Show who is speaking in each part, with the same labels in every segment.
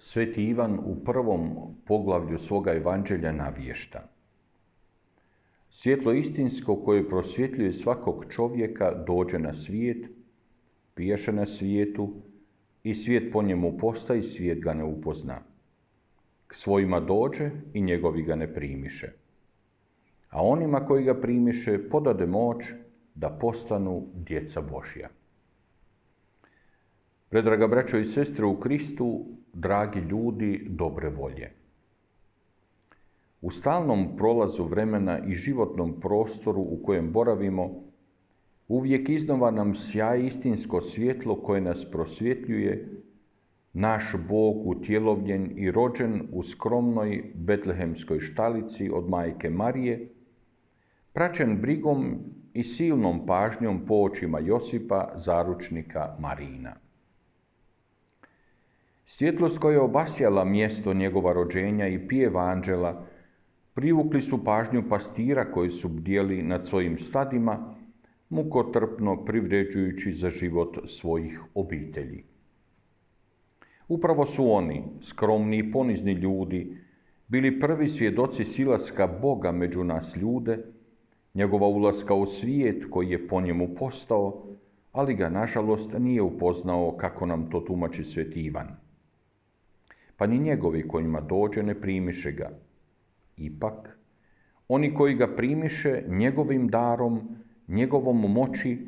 Speaker 1: Sveti Ivan u prvom poglavlju svoga evanđelja navješta: svjetlo istinsko koje prosvjetljuje svakog čovjeka dođe na svijet, bijaše na svijetu i svijet po njemu posta i svijet ga ne upozna. K svojima dođe i njegovi ga ne primiše. A onima koji ga primiše podade moć da postanu djeca Božja. Predraga braćo i sestre u Kristu, dragi ljudi dobre volje. U stalnom prolazu vremena i životnom prostoru u kojem boravimo, uvijek iznova nam sjaji istinsko svjetlo koje nas prosvjetljuje, naš Bog utjelovljen i rođen u skromnoj betlehemskoj štalici od majke Marije, praćen brigom i silnom pažnjom po očima Josipa, zaručnika Marijina. Svjetlost koja je obasjala mjesto njegova rođenja i pjeva anđela privukli su pažnju pastira koji su bdjeli nad svojim stadima, mukotrpno privređujući za život svojih obitelji. Upravo su oni, skromni i ponizni ljudi, bili prvi svjedoci silaska Boga među nas ljude, njegova ulaska u svijet koji je po njemu postao, ali ga nažalost nije upoznao kako nam to tumači Sveti Ivan. Pa ni njegovi kojima dođe ne primiše ga. Ipak, oni koji ga primiše njegovim darom, njegovom moći,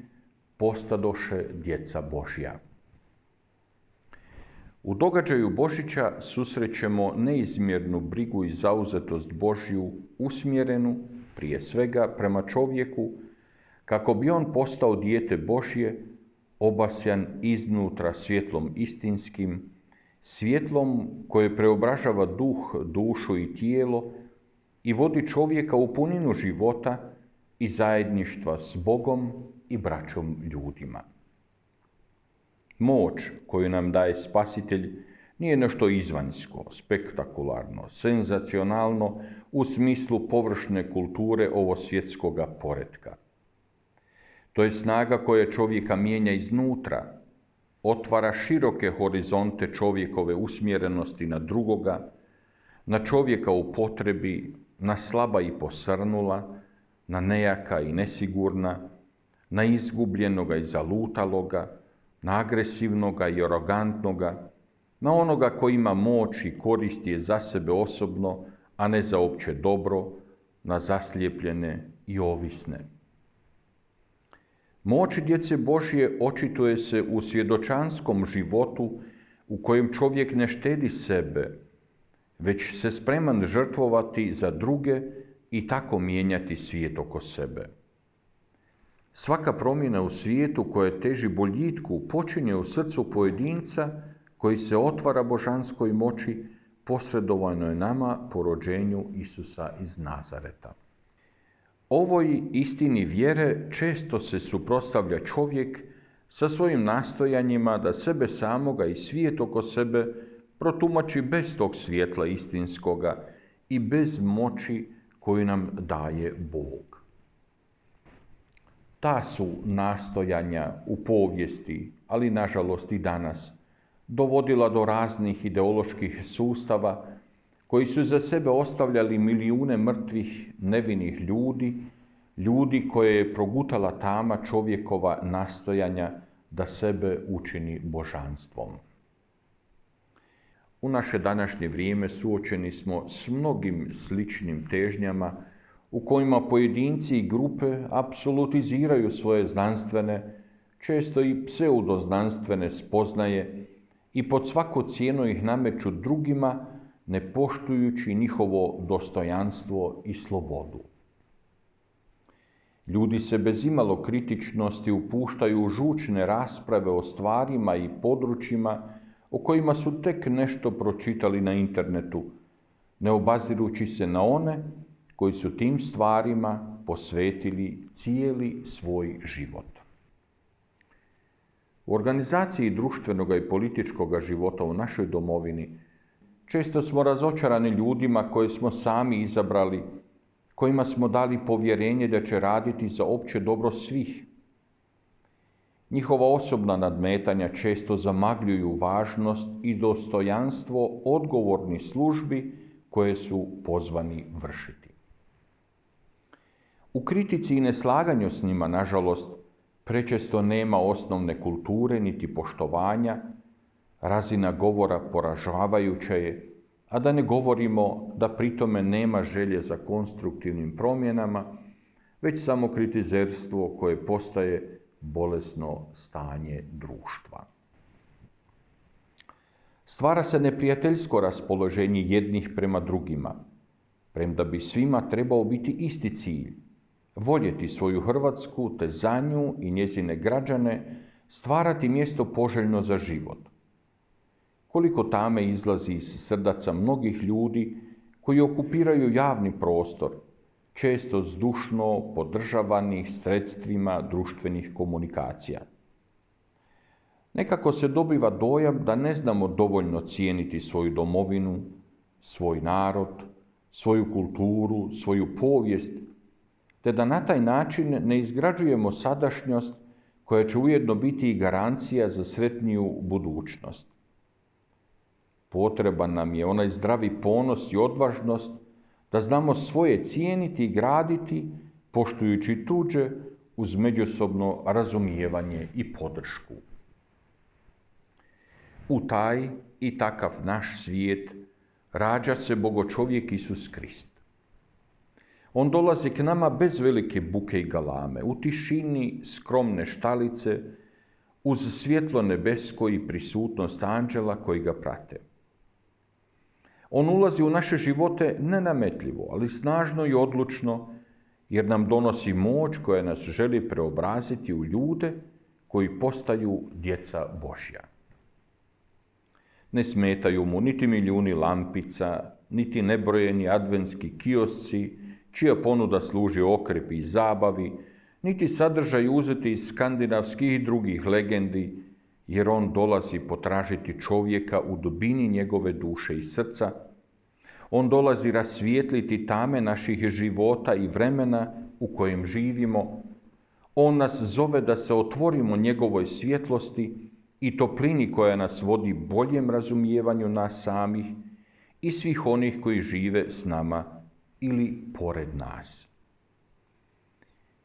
Speaker 1: postadoše djeca Božja. U događaju Božića susrećemo neizmjernu brigu i zauzetost Božju usmjerenu, prije svega, prema čovjeku, kako bi on postao dijete Božje, obasjan iznutra svjetlom istinskim, svjetlom koje preobražava duh, dušu i tijelo i vodi čovjeka u puninu života i zajedništva s Bogom i braćom ljudima. Moć koju nam daje Spasitelj nije nešto izvanjsko, spektakularno, senzacionalno u smislu površne kulture ovosvjetskoga poretka. To je snaga koja čovjeka mijenja iznutra, otvara široke horizonte čovjekove usmjerenosti na drugoga, na čovjeka u potrebi, na slaba i posrnula, na nejaka i nesigurna, na izgubljenoga i zalutaloga, na agresivnoga i arogantnoga, na onoga koji ima moć i koristi je za sebe osobno, a ne za opće dobro, na zaslijepljene i ovisne. Moć djece Božje očituje se u svjedočanskom životu u kojem čovjek ne štedi sebe, već se spreman žrtvovati za druge i tako mijenjati svijet oko sebe. Svaka promjena u svijetu koja teži boljitku počinje u srcu pojedinca koji se otvara božanskoj moći, posredovano je nama po rođenju Isusa iz Nazareta. Ovoj istini vjere često se suprotstavlja čovjek sa svojim nastojanjima da sebe samoga i svijet oko sebe protumači bez tog svjetla istinskoga i bez moći koju nam daje Bog. Ta su nastojanja u povijesti, ali nažalost i danas, dovodila do raznih ideoloških sustava koji su za sebe ostavljali milijune mrtvih, nevinih ljudi koje je progutala tama čovjekova nastojanja da sebe učini božanstvom. U naše današnje vrijeme suočeni smo s mnogim sličnim težnjama u kojima pojedinci i grupe apsolutiziraju svoje znanstvene, često i pseudoznanstvene spoznaje i pod svaku cijenu ih nameću drugima, ne poštujući njihovo dostojanstvo i slobodu. Ljudi se bez imalo kritičnosti upuštaju u žučne rasprave o stvarima i područjima o kojima su tek nešto pročitali na internetu, ne obazirući se na one koji su tim stvarima posvetili cijeli svoj život. U organizaciji društvenog i političkog života u našoj domovini često smo razočarani ljudima koje smo sami izabrali, kojima smo dali povjerenje da će raditi za opće dobro svih. Njihova osobna nadmetanja često zamagljuju važnost i dostojanstvo odgovornih službi koje su pozvani vršiti. U kritici i neslaganju s njima, nažalost, prečesto nema osnovne kulture niti poštovanja, razina govora poražavajuća je, a da ne govorimo da pritome nema želje za konstruktivnim promjenama, već samo kritizerstvo koje postaje bolesno stanje društva. Stvara se neprijateljsko raspoloženje jednih prema drugima, premda bi svima trebao biti isti cilj, voljeti svoju Hrvatsku te za nju i njezine građane stvarati mjesto poželjno za život. Koliko tame izlazi iz srdaca mnogih ljudi koji okupiraju javni prostor, često zdušno podržavanih sredstvima društvenih komunikacija. Nekako se dobiva dojam da ne znamo dovoljno cijeniti svoju domovinu, svoj narod, svoju kulturu, svoju povijest, te da na taj način ne izgrađujemo sadašnjost koja će ujedno biti i garancija za sretniju budućnost. Potreban nam je onaj zdravi ponos i odvažnost da znamo svoje cijeniti i graditi, poštujući tuđe uz međusobno razumijevanje i podršku. U taj i takav naš svijet rađa se Bogočovjek Isus Krist. On dolazi k nama bez velike buke i galame, u tišini skromne štalice, uz svjetlo nebesko i prisutnost anđela koji ga prate. On ulazi u naše živote nenametljivo, ali snažno i odlučno, jer nam donosi moć koja nas želi preobraziti u ljude koji postaju djeca Božja. Ne smetaju mu niti milijuni lampica, niti nebrojeni adventski kiosci, čija ponuda služi okrepi i zabavi, niti sadržaj uzeti iz skandinavskih i drugih legendi, jer on dolazi potražiti čovjeka u dubini njegove duše i srca. On dolazi rasvijetliti tame naših života i vremena u kojem živimo. On nas zove da se otvorimo njegovoj svjetlosti i toplini koja nas vodi boljem razumijevanju nas samih i svih onih koji žive s nama ili pored nas.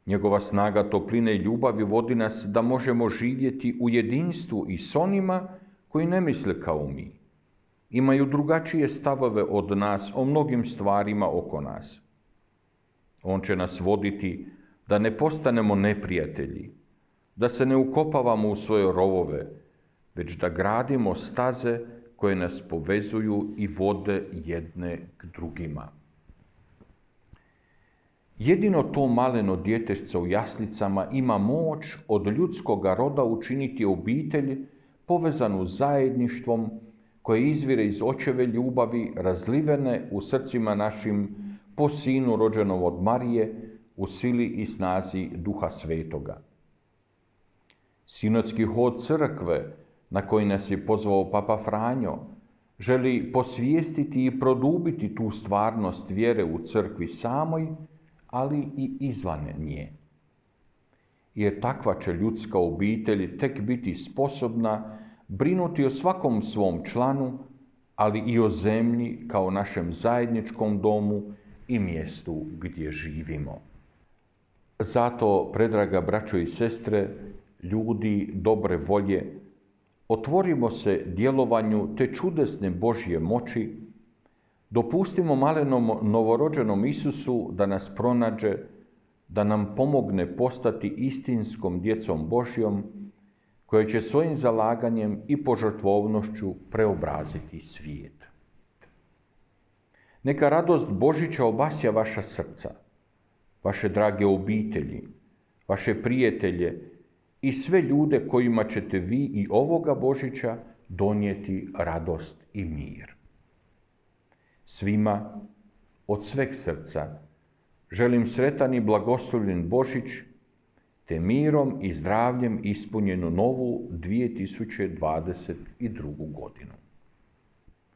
Speaker 1: Njegova snaga topline i ljubavi vodi nas da možemo živjeti u jedinstvu i s onima koji ne misle kao mi. Imaju drugačije stavove od nas o mnogim stvarima oko nas. On će nas voditi da ne postanemo neprijatelji, da se ne ukopavamo u svoje rovove, već da gradimo staze koje nas povezuju i vode jedne k drugima. Jedino to maleno djetešce u jaslicama ima moć od ljudskoga roda učiniti obitelj povezanu zajedništvom koje izvire iz očeve ljubavi razlivene u srcima našim po sinu rođenom od Marije u sili i snazi Duha Svetoga. Sinodski hod crkve na koji nas je pozvao Papa Franjo želi posvijestiti i produbiti tu stvarnost vjere u crkvi samoj, ali i izvan nje. Jer takva će ljudska obitelj tek biti sposobna brinuti o svakom svom članu, ali i o zemlji kao našem zajedničkom domu i mjestu gdje živimo. Zato, predraga braćo i sestre, ljudi dobre volje, otvorimo se djelovanju te čudesne Božje moći, dopustimo malenom novorođenom Isusu da nas pronađe, da nam pomogne postati istinskom djecom Božjom, koje će svojim zalaganjem i požrtvovnošću preobraziti svijet. Neka radost Božića obasja vaša srca, vaše drage obitelji, vaše prijatelje i sve ljude kojima ćete vi i ovoga Božića donijeti radost i mir. Svima od sveg srca želim sretan i blagoslovljen Božić, te mirom i zdravljem ispunjenu novu 2022. godinu.